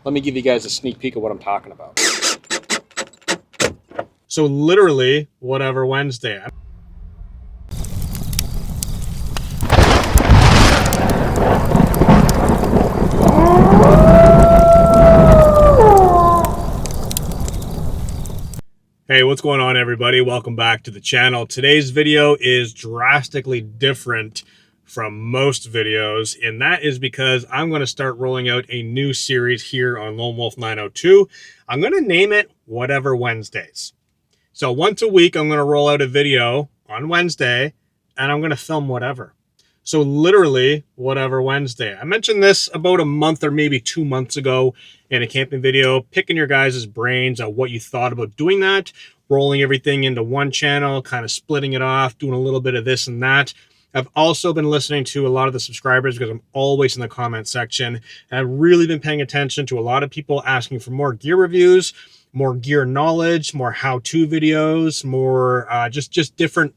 Let me give you guys a sneak peek of what I'm talking about. So literally, whatever Wednesday. Hey, what's going on, everybody? Welcome back to the channel. Today's video is drastically different from most videos, and that is because I'm going to start rolling out a new series here on Lone Wolf 902. I'm going to name it Whatever Wednesdays. So once a week, I'm going to roll out a video on Wednesday, and I'm going to film whatever. So literally, whatever Wednesday. I mentioned this about a month or maybe 2 months ago in a camping video, picking your guys' brains on what you thought about doing that, rolling everything into one channel, kind of splitting it off, doing a little bit of this and that. I've also been listening to a lot of the subscribers because I'm always in the comment section. And I've really been paying attention to a lot of people asking for more gear reviews, more gear knowledge, more how-to videos, more just different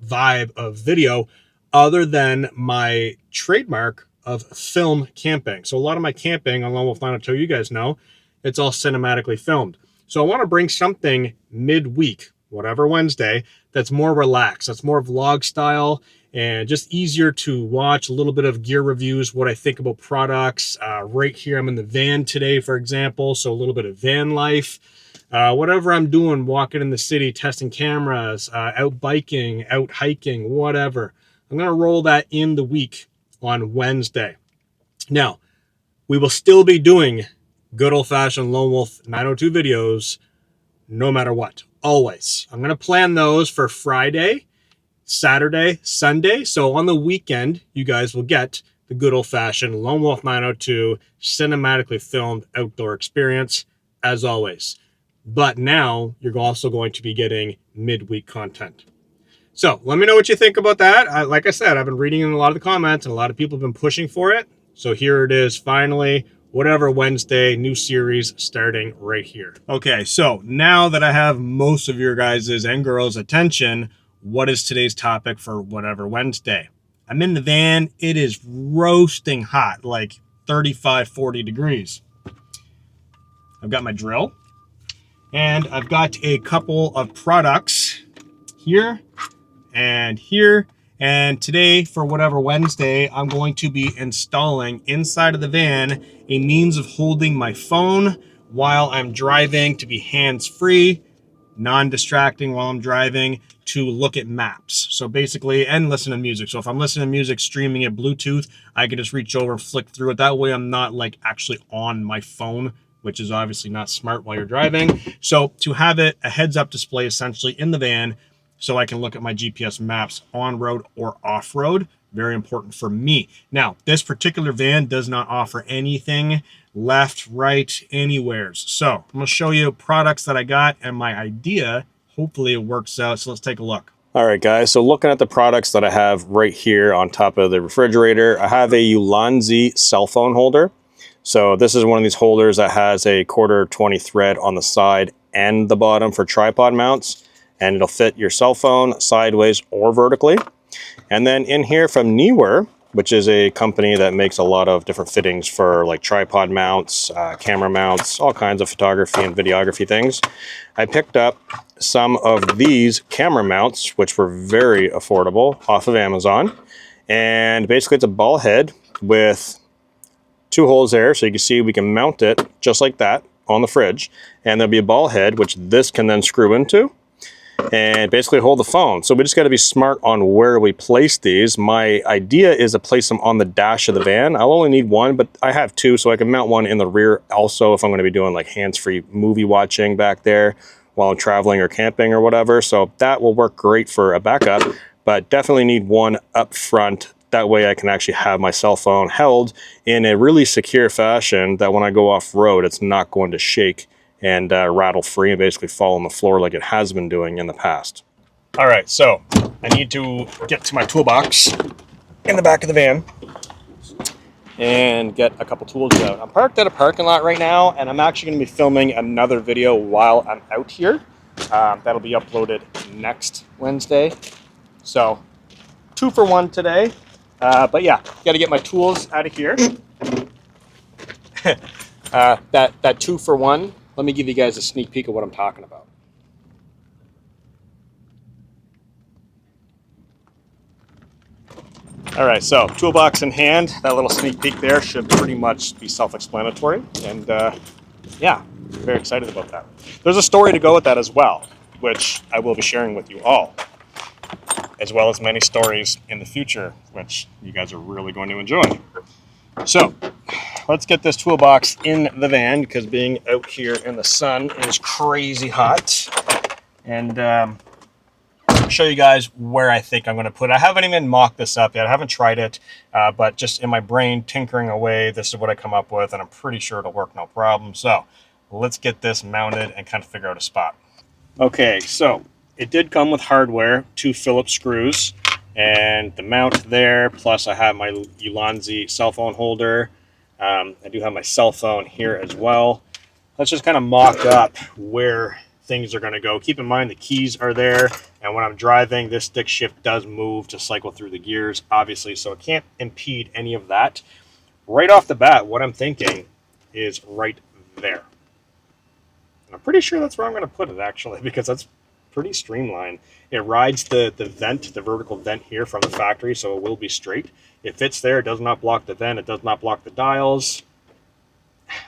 vibe of video other than my trademark of film camping. So a lot of my camping on Lone Wolf 902, you guys know, it's all cinematically filmed. So I want to bring something midweek, whatever Wednesday, that's more relaxed, that's more vlog style, and just easier to watch. A little bit of gear reviews, what I think about products. Right here, I'm in the van today, for example, so a little bit of van life. Whatever I'm doing, walking in the city, testing cameras, out biking, out hiking, whatever. I'm going to roll that in the week on Wednesday. Now, we will still be doing good old-fashioned Lone Wolf 902 videos no matter what, always. I'm going to plan those for Friday, Saturday, Sunday. So on the weekend, you guys will get the good old-fashioned Lone Wolf 902 cinematically filmed outdoor experience, as always. But now you're also going to be getting midweek content. So let me know what you think about that. Like I said, I've been reading in a lot of the comments and a lot of people have been pushing for it. So here it is, finally, whatever Wednesday, new series starting right here. Okay, so now that I have most of your guys' and girls' attention, what is today's topic for whatever Wednesday? I'm in the van. It is roasting hot, like 35, 40 degrees. I've got my drill and I've got a couple of products here and here. And today, for whatever Wednesday, I'm going to be installing inside of the van a means of holding my phone while I'm driving, to be hands-free, non-distracting while I'm driving, to look at maps. So basically, and listen to music. So if I'm listening to music, streaming it Bluetooth, I can just reach over, flick through it. That way I'm not like actually on my phone, which is obviously not smart while you're driving. So to have it, a heads-up display essentially in the van, so I can look at my GPS maps on-road or off-road. Very important for me. Now, this particular van does not offer anything left, right, anywheres. So I'm gonna show you products that I got and my idea. Hopefully it works out, so let's take a look. All right, guys, so looking at the products that I have right here on top of the refrigerator, I have a Ulanzi cell phone holder. So this is one of these holders that has a 1/4 thread on the side and the bottom for tripod mounts. And it'll fit your cell phone sideways or vertically. And then in here from Neewer, which is a company that makes a lot of different fittings for like tripod mounts, camera mounts, all kinds of photography and videography things. I picked up some of these camera mounts, which were very affordable, off of Amazon. And basically it's a ball head with 2 holes there. So you can see we can mount it just like that on the fridge. And there'll be a ball head, which this can then screw into and basically hold the phone. So we just got to be smart on where we place these. My idea is to place them on the dash of the van. I'll only need one, but I have 2, so I can mount one in the rear also if I'm going to be doing like hands-free movie watching back there while I'm traveling or camping or whatever. So that will work great for a backup, but definitely need one up front. That way I can actually have my cell phone held in a really secure fashion that when I go off-road, it's not going to shake and rattle free and basically fall on the floor like it has been doing in the past. All right, so I need to get to my toolbox in the back of the van and get a couple tools out. I'm parked at a parking lot right now, and I'm actually gonna be filming another video while I'm out here. That'll be uploaded next Wednesday. So 2 for 1 today. But yeah, gotta get my tools out of here. That 2-for-1, let me give you guys a sneak peek of what I'm talking about. All right, so toolbox in hand, that little sneak peek there should pretty much be self-explanatory. And yeah, very excited about that. There's a story to go with that as well, which I will be sharing with you all, as well as many stories in the future, which you guys are really going to enjoy. So let's get this toolbox in the van, because being out here in the sun is crazy hot. And show you guys where I think I'm going to put it. I haven't even mocked this up yet. I haven't tried it, but just in my brain, tinkering away, this is what I come up with, and I'm pretty sure it'll work no problem. So let's get this mounted and kind of figure out a spot. Okay, so it did come with hardware, 2 Phillips screws, and the mount there, plus I have my Ulanzi cell phone holder. I do have my cell phone here as well. Let's just kind of mock up where things are going to go. Keep in mind the keys are there, and when I'm driving, this stick shift does move to cycle through the gears, obviously, so it can't impede any of that. Right off the bat, what I'm thinking is right there. And I'm pretty sure that's where I'm going to put it, actually, because that's pretty streamlined. It rides the vent, the vertical vent here from the factory, so it will be straight. It fits there. It does not block the vent. It does not block the dials.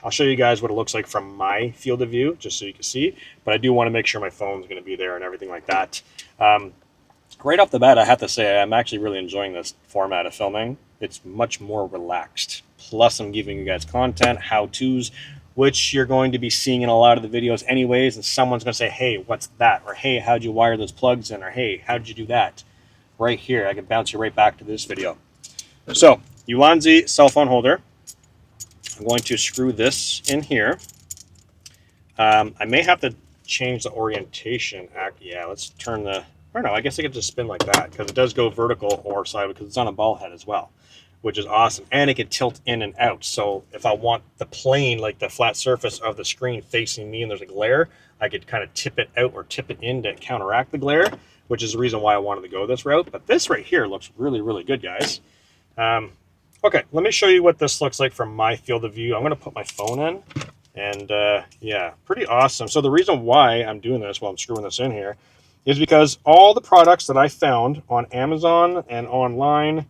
I'll show you guys what it looks like from my field of view, just so you can see. But I do want to make sure my phone's going to be there and everything like that. Right off the bat, I have to say I'm actually really enjoying this format of filming. It's much more relaxed. Plus, I'm giving you guys content, how-tos, which you're going to be seeing in a lot of the videos anyways. And someone's going to say, hey, what's that? Or, hey, how'd you wire those plugs in? Or, hey, how'd you do that? Right here, I can bounce you right back to this video. So, Ulanzi cell phone holder. I'm going to screw this in here. I may have to change the orientation. Yeah, let's turn the, or no, I guess I could just spin like that, because it does go vertical or sideways, because it's on a ball head as well, which is awesome. And it can tilt in and out. So if I want the plane, like the flat surface of the screen facing me and there's a glare, I could kind of tip it out or tip it in to counteract the glare, which is the reason why I wanted to go this route. But this right here looks really, really good, guys. Okay, let me show you what this looks like from my field of view. I'm going to put my phone in, and yeah, pretty awesome. So the reason why I'm doing this while I'm screwing this in here is because all the products that I found on Amazon and online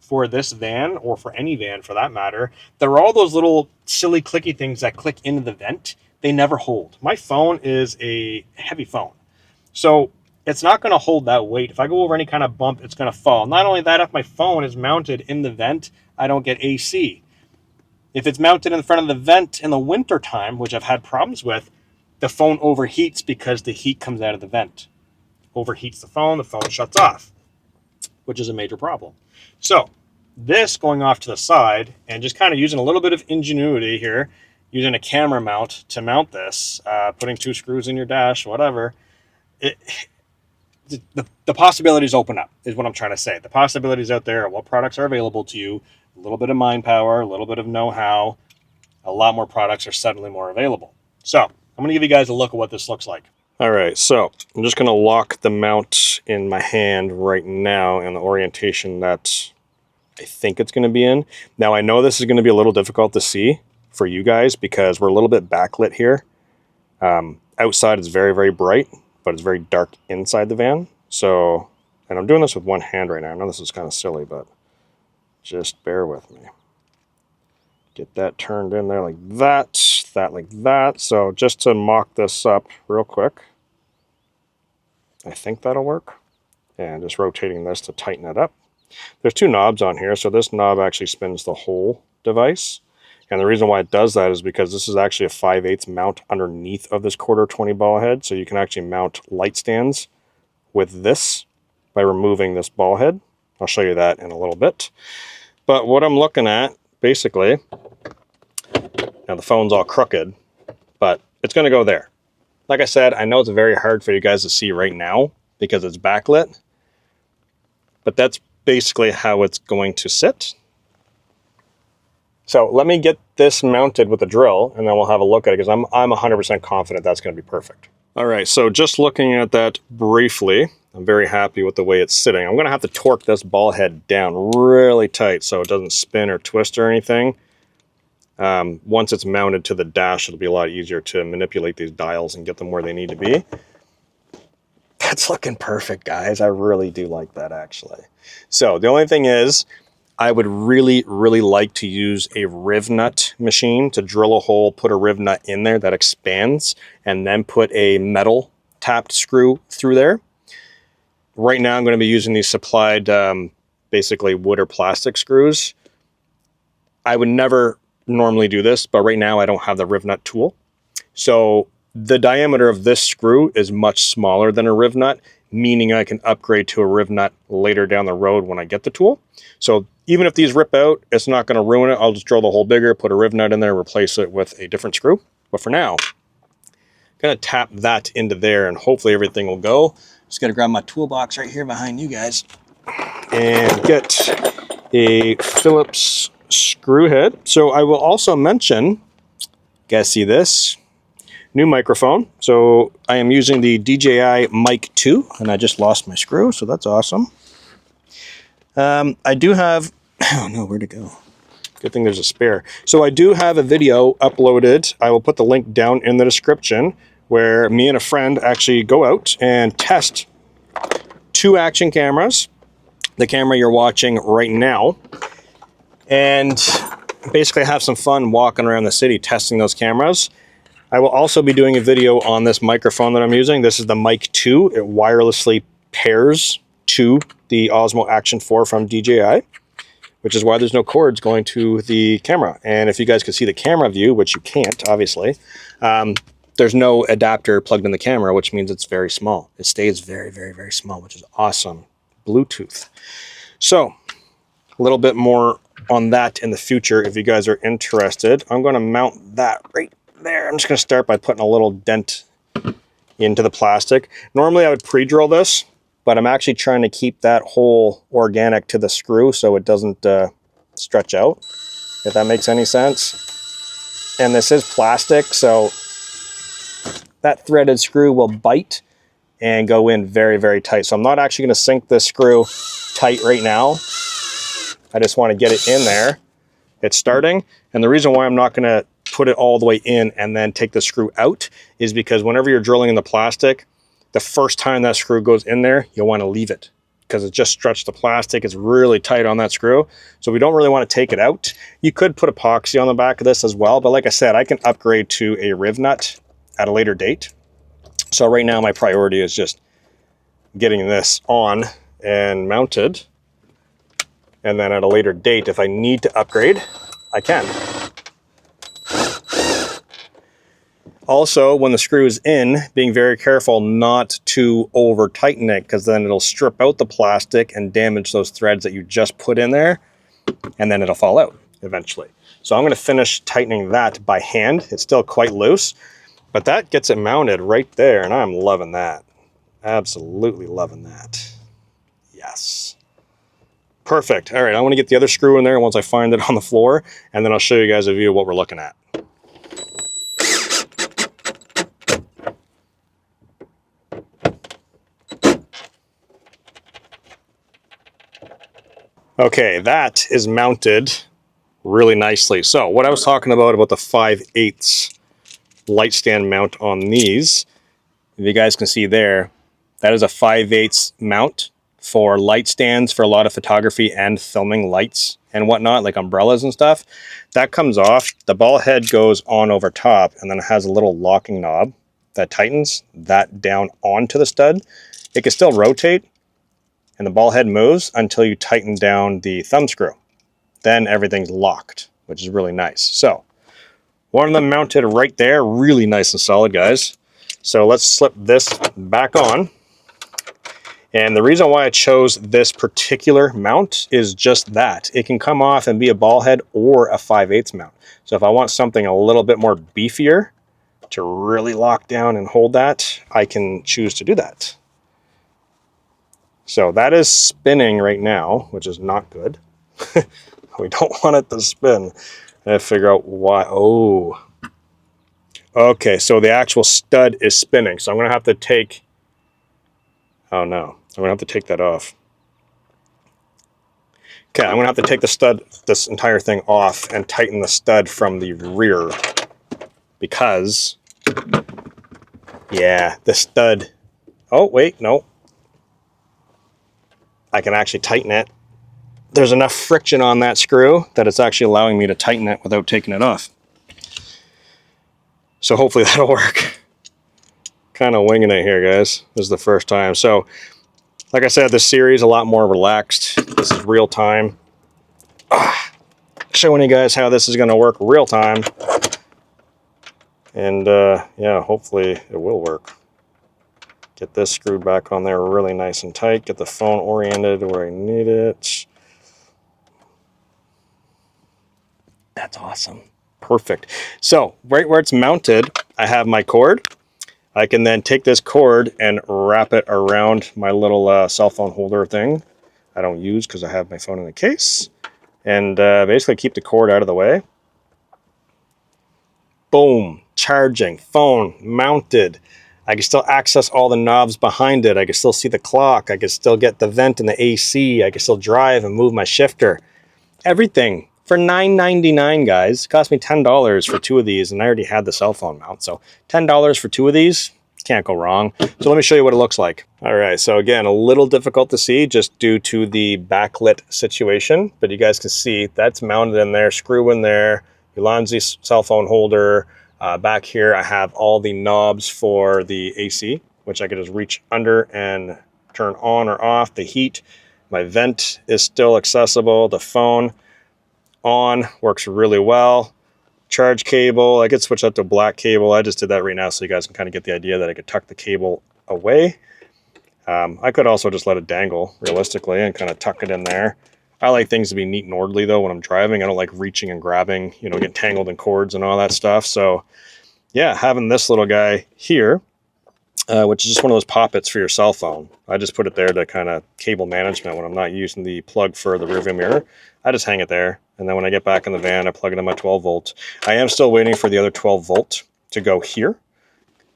for this van, or for any van for that matter, there are all those little silly clicky things that click into the vent. They never hold. My phone is a heavy phone, so it's not going to hold that weight. If I go over any kind of bump, it's going to fall. Not only that, if my phone is mounted in the vent, I don't get AC. If it's mounted in front of the vent in the winter time, which I've had problems with, the phone overheats because the heat comes out of the vent. Overheats the phone shuts off, which is a major problem. So this going off to the side and just kind of using a little bit of ingenuity here, using a camera mount to mount this, putting 2 screws in your dash, whatever, the possibilities open up, is what I'm trying to say. The possibilities out there are what products are available to you, a little bit of mind power, a little bit of know-how, a lot more products are suddenly more available. So I'm going to give you guys a look at what this looks like. All right, so I'm just going to lock the mount in my hand right now in the orientation that I think it's going to be in. Now, I know this is going to be a little difficult to see for you guys because we're a little bit backlit here. Outside it's very, very bright, but it's very dark inside the van. So, and I'm doing this with one hand right now. I know this is kind of silly, but just bear with me. Get that turned in there like that, that like that. So just to mock this up real quick, I think that'll work. And just rotating this to tighten it up. There's 2 knobs on here, so this knob actually spins the whole device. And the reason why it does that is because this is actually a 5/8 mount underneath of this 1/4 ball head. So you can actually mount light stands with this by removing this ball head. I'll show you that in a little bit. But what I'm looking at, basically, now the phone's all crooked, but it's going to go there. Like I said, I know it's very hard for you guys to see right now because it's backlit, but that's basically how it's going to sit. So let me get this mounted with a drill and then we'll have a look at it because I'm 100% confident that's going to be perfect. All right, so just looking at that briefly, I'm very happy with the way it's sitting. I'm going to have to torque this ball head down really tight so it doesn't spin or twist or anything. Once it's mounted to the dash, it'll be a lot easier to manipulate these dials and get them where they need to be. That's looking perfect, guys. I really do like that, actually. So the only thing is, I would really, really like to use a riv nut machine to drill a hole, put a riv nut in there that expands, and then put a metal tapped screw through there. Right now, I'm going to be using these supplied, basically wood or plastic screws. I would never normally do this, but right now I don't have the riv nut tool. So the diameter of this screw is much smaller than a riv nut, meaning I can upgrade to a riv nut later down the road when I get the tool. So even if these rip out, it's not going to ruin it. I'll just drill the hole bigger, put a riv nut in there, replace it with a different screw. But for now, I'm going to tap that into there and hopefully everything will go. Just got to grab my toolbox right here behind you guys and get a Phillips screw head. So I will also mention, you guys see this? New microphone. So I am using the DJI Mic 2 and I just lost my screw, so that's awesome. I do have, oh no, where'd it go? Good thing there's a spare. So I do have a video uploaded. I will put the link down in the description where me and a friend actually go out and test 2 action cameras, the camera you're watching right now, and basically have some fun walking around the city testing those cameras. I will also be doing a video on this microphone that I'm using. This is the Mic 2. It wirelessly pairs to the Osmo Action 4 from DJI, which is why there's no cords going to the camera. And if you guys can see the camera view, which you can't, obviously, there's no adapter plugged in the camera, which means it's very small. It stays very, very, very small, which is awesome. Bluetooth. So a little bit more on that in the future if you guys are interested. I'm going to mount that right there. I'm just going to start by putting a little dent into the plastic. Normally I would pre-drill this, but I'm actually trying to keep that hole organic to the screw so it doesn't stretch out, if that makes any sense. And this is plastic, so that threaded screw will bite and go in very, very tight. So I'm not actually going to sink this screw tight right now. I just want to get it in there. It's starting, and the reason why I'm not going to put it all the way in and then take the screw out is because whenever you're drilling in the plastic, the first time that screw goes in there, you'll want to leave it because it just stretched the plastic. It's really tight on that screw. So we don't really want to take it out. You could put epoxy on the back of this as well. But like I said, I can upgrade to a riv nut at a later date. So right now my priority is just getting this on and mounted. And then at a later date, if I need to upgrade, I can. Also, when the screw is in, being very careful not to over tighten it because then it'll strip out the plastic and damage those threads that you just put in there, and then it'll fall out eventually. So I'm going to finish tightening that by hand. It's still quite loose, but that gets it mounted right there, and I'm loving that. Absolutely loving that. Yes. Perfect. All right, I want to get the other screw in there once I find it on the floor, and then I'll show you guys a view of what we're looking at. Okay, that is mounted really nicely. So what I was talking about the 5/8 light stand mount on these, if you guys can see there, that is a 5/8 mount for light stands for a lot of photography and filming lights and whatnot, like umbrellas and stuff. That comes off, the ball head goes on over top, and then it has a little locking knob that tightens that down onto the stud. It can still rotate, and the ball head moves until you tighten down the thumb screw. Then everything's locked, which is really nice. So one of them mounted right there, really nice and solid, guys. So let's slip this back on. And the reason why I chose this particular mount is just that. It can come off and be a ball head or a 5/8 mount. So if I want something a little bit more beefier to really lock down and hold that, I can choose to do that. So that is spinning right now, which is not good. We don't want it to spin. I have to figure out why. Oh. Okay, so the actual stud is spinning. So I'm going to have to take... Oh no, I'm going to have to take that off. Okay, I'm gonna have to take this entire thing off and tighten the stud from the rear because, yeah, the stud, oh wait, no. I can actually tighten it. There's enough friction on that screw that it's actually allowing me to tighten it without taking it off. So hopefully that'll work. Kind of winging it here, guys. This is the first time. So, like I said, this series is a lot more relaxed. This is real time. Showing you guys how this is going to work real time. And yeah, hopefully it will work. Get this screwed back on there really nice and tight. Get the phone oriented where I need it. That's awesome. Perfect. So right where it's mounted, I have my cord. I can then take this cord and wrap it around my little cell phone holder thing. I don't use because I have my phone in the case. And basically keep the cord out of the way. Boom, charging, phone mounted. I can still access all the knobs behind it. I can still see the clock. I can still get the vent and the AC. I can still drive and move my shifter. Everything for $9.99, guys. It cost me $10 for 2 of these, and I already had the cell phone mount. So $10 for 2 of these, can't go wrong. So let me show you what it looks like. All right, so again, a little difficult to see just due to the backlit situation, but you guys can see that's mounted in there, screw in there, Ulanzi cell phone holder. Back here, I have all the knobs for the AC, which I could just reach under and turn on or off. The heat, my vent is still accessible. The phone on, works really well. Charge cable, I could switch up to black cable. I just did that right now so you guys can kind of get the idea that I could tuck the cable away. I could also just let it dangle realistically and kind of tuck it in there. I like things to be neat and orderly though when I'm driving. I don't like reaching and grabbing, you know, getting tangled in cords and all that stuff. So yeah, having this little guy here, which is just one of those poppets for your cell phone. I just put it there to kind of cable management when I'm not using the plug for the rearview mirror. I just hang it there. And then when I get back in the van, I plug it in my 12 volt. I am still waiting for the other 12 volt to go here.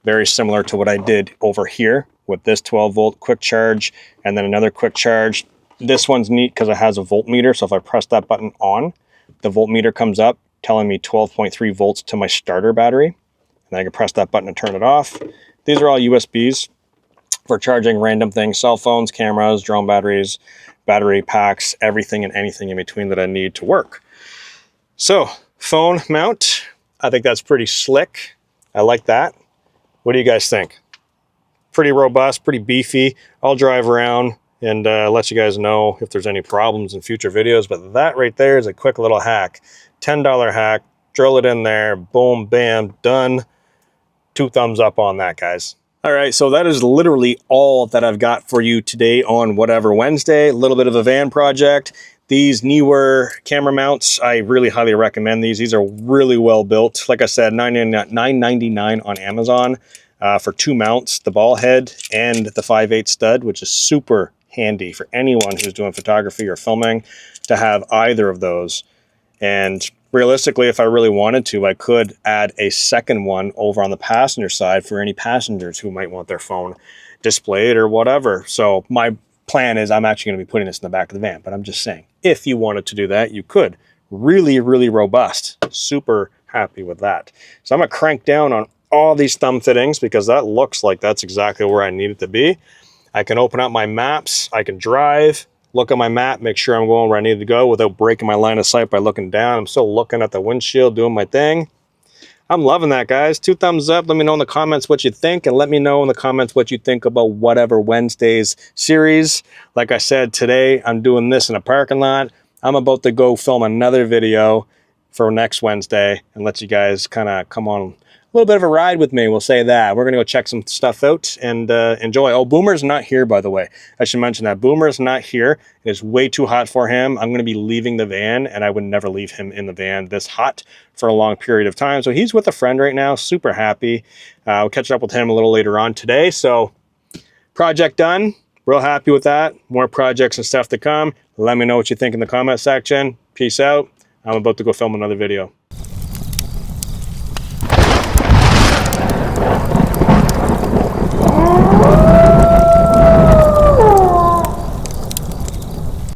Very similar to what I did over here with this 12 volt quick charge and then another quick charge. This one's neat because it has a voltmeter. So if I press that button on, the voltmeter comes up telling me 12.3 volts to my starter battery. And then I can press that button and turn it off. These are all USBs for charging random things, cell phones, cameras, drone batteries, battery packs, everything and anything in between that I need to work. So phone mount, I think that's pretty slick. I like that. What do you guys think? Pretty robust, pretty beefy. I'll drive around and let you guys know if there's any problems in future videos, but that right there is a quick little hack. $10 hack, drill it in there, boom, bam, done. 2 thumbs up on that, guys. All right, so that is literally all that I've got for you today on Whatever Wednesday. A little bit of a van project. These Neewer camera mounts, I really highly recommend these. These are really well built. Like I said, $9.99 on Amazon for 2 mounts, the ball head and the 5/8 stud, which is super handy for anyone who's doing photography or filming to have either of those. And realistically, if I really wanted to, I could add a second one over on the passenger side for any passengers who might want their phone displayed or whatever. So my plan is I'm actually going to be putting this in the back of the van, but I'm just saying, if you wanted to do that, you could. Really, really robust. Super happy with that. So I'm going to crank down on all these thumb fittings because that looks like that's exactly where I need it to be. I can open up my maps. I can drive, look at my map, make sure I'm going where I need to go without breaking my line of sight by looking down. I'm still looking at the windshield, doing my thing. I'm loving that, guys. 2 thumbs up. Let me know in the comments what you think, and let me know in the comments what you think about Whatever Wednesdays series. Like I said, today I'm doing this in a parking lot. I'm about to go film another video for next Wednesday and let you guys kind of come on a little bit of a ride with me. We'll say that. We're going to go check some stuff out and enjoy. Oh, Boomer's not here, by the way. I should mention that. Boomer's not here. It is way too hot for him. I'm going to be leaving the van, and I would never leave him in the van this hot for a long period of time. So he's with a friend right now. Super happy. We'll catch up with him a little later on today. So project done. Real happy with that. More projects and stuff to come. Let me know what you think in the comment section. Peace out. I'm about to go film another video.